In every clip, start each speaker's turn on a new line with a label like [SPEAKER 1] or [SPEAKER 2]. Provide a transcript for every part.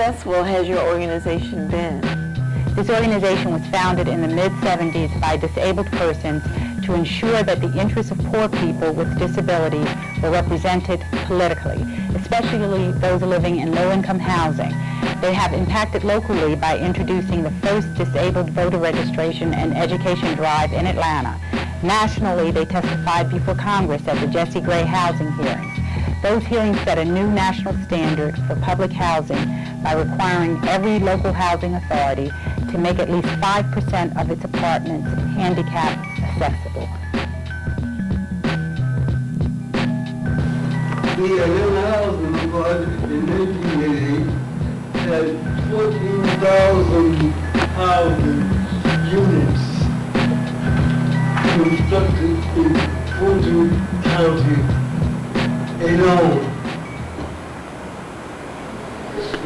[SPEAKER 1] successful has your organization been?
[SPEAKER 2] This organization was founded in the mid-70s by disabled persons to ensure that the interests of poor people with disabilities were represented politically, especially those living in low-income housing. They have impacted locally by introducing the first disabled voter registration and education drive in Atlanta. Nationally, they testified before Congress at the Jesse Gray housing hearings. Those hearings set a new national standard for public housing by requiring every local housing authority to make at least 5% of its apartments handicap accessible.
[SPEAKER 3] The Atlanta Housing Authority in 1988 had 14,000 housing units constructed in Fulton County alone.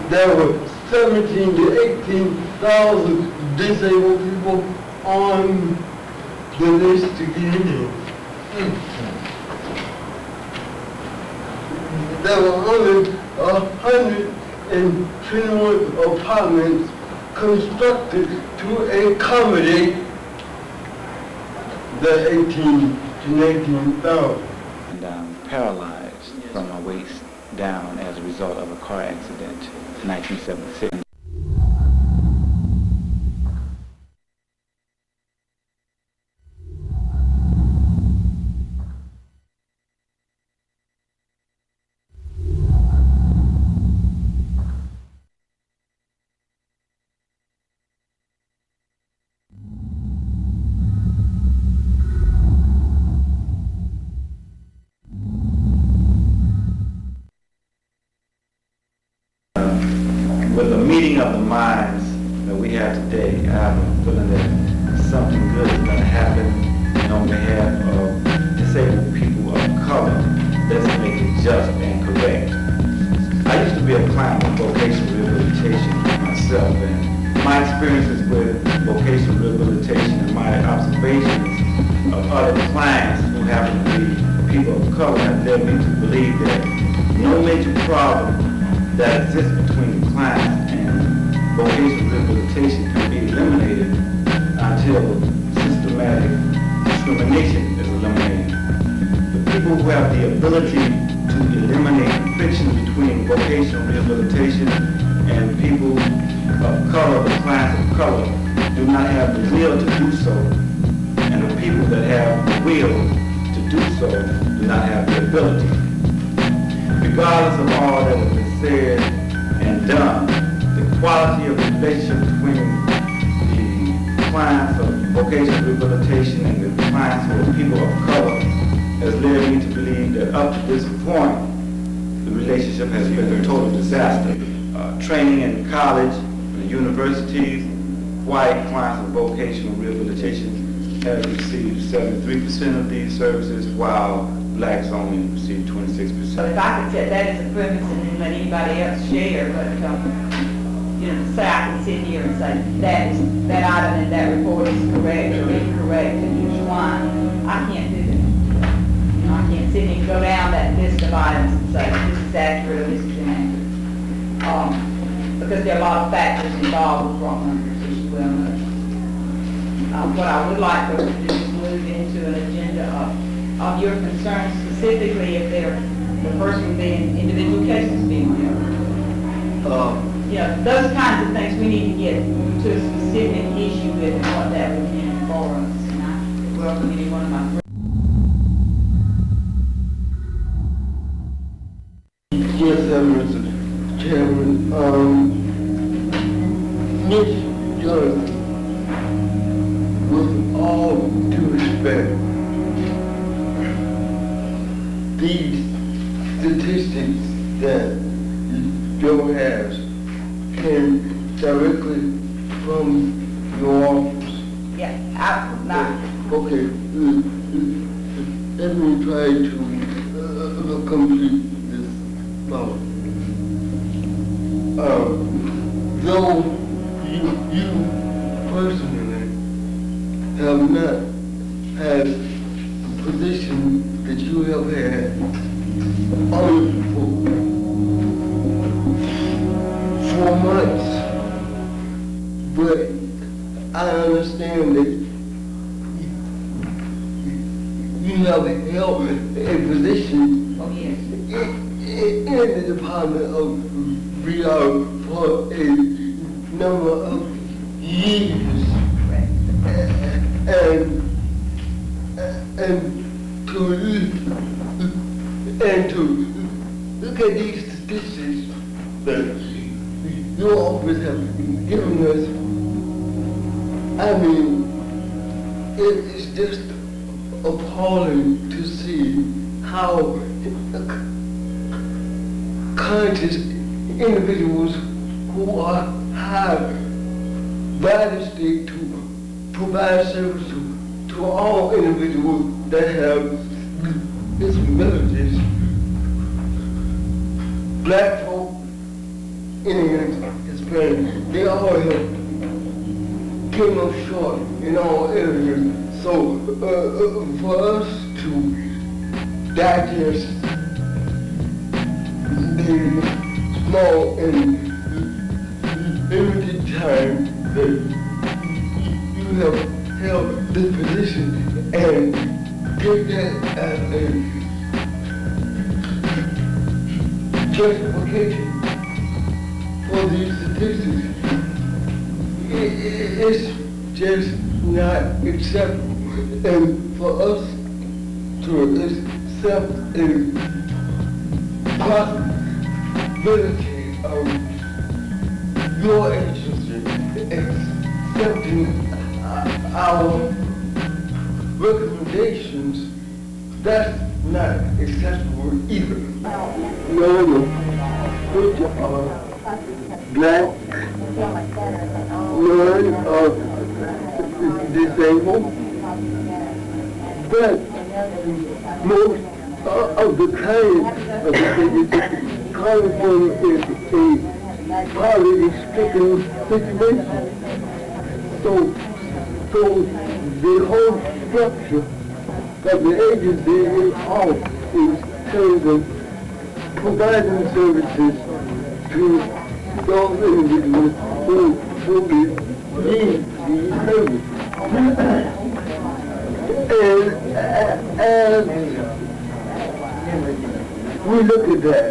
[SPEAKER 3] There were 17,000 to 18,000 disabled people on the list to get in. There were only 121 apartments constructed to accommodate the 18,000 to 19,000.
[SPEAKER 4] And I'm paralyzed from my waist down as a result of a car accident in 1976. With the meeting of the minds that we have today, I have a feeling that something good is going to happen, and on behalf of disabled people of color, let's make it just and correct. I used to be a client of vocational rehabilitation myself, and my experiences with vocational rehabilitation and my observations of other clients who happen to be people of color have led me to believe that no major problem that exists between clients and vocational rehabilitation can be eliminated until systematic discrimination is eliminated. The people who have the ability to eliminate friction between vocational rehabilitation and people of color, the clients of color, do not have the will to do so, and the people that have the will to do so do not have the ability. Regardless of all that has been said and done, the quality of the relationship between the clients of vocational rehabilitation and the clients who are people of color has led me to believe that up to this point, the relationship has been a total disaster. Training in college, in universities, white clients of vocational rehabilitation have received 73% of these services, while blacks only receive 26%.
[SPEAKER 5] But if I could set that as a premise and then let anybody else share, but you know, say I can sit here and say that item in that report is correct or incorrect, and here's why. I can't do that. You know, I can't sit here and go down that list of items and say this is accurate or this is inaccurate. Because there are a lot of factors involved with wrong numbers, as you well know. What I would like for us to do is move into an agenda of your concerns, specifically if they're the person being individual cases being held. You know, those kinds of things we need to get to a specific issue with and what that would mean for us. And I welcome any one of my friends.
[SPEAKER 3] Yes, Mr. Chairman. Ms. Johnson, with all due respect, these statistics that Joe has came directly from your office.
[SPEAKER 5] Yeah, I'm not.
[SPEAKER 3] Okay, let me try to complete this thought. Though you personally have not had the position that you have had on the board, for much, but I understand that you have held a position
[SPEAKER 5] Oh, yes.
[SPEAKER 3] in the Department of VR for a number of years, and to look at these statistics that your office has given us, I mean, it's just appalling to see how conscious individuals who are hired by the state to provide service to all individuals that have disabilities, black folk, Indians, Hispanics, they all have came up short in all areas. So for us to digest the small and limited time that you have held this position and take that as a justification for these statistics, it's just not acceptable. And for us to accept a possibility of your agency accepting our recommendations, that's not acceptable either. No, which are black, none are disabled, but most of the kind of the thing coming from a poverty-stricken situation. So the whole structure of the agency is off in terms of providing services to those individuals who need these services. And as we look at that,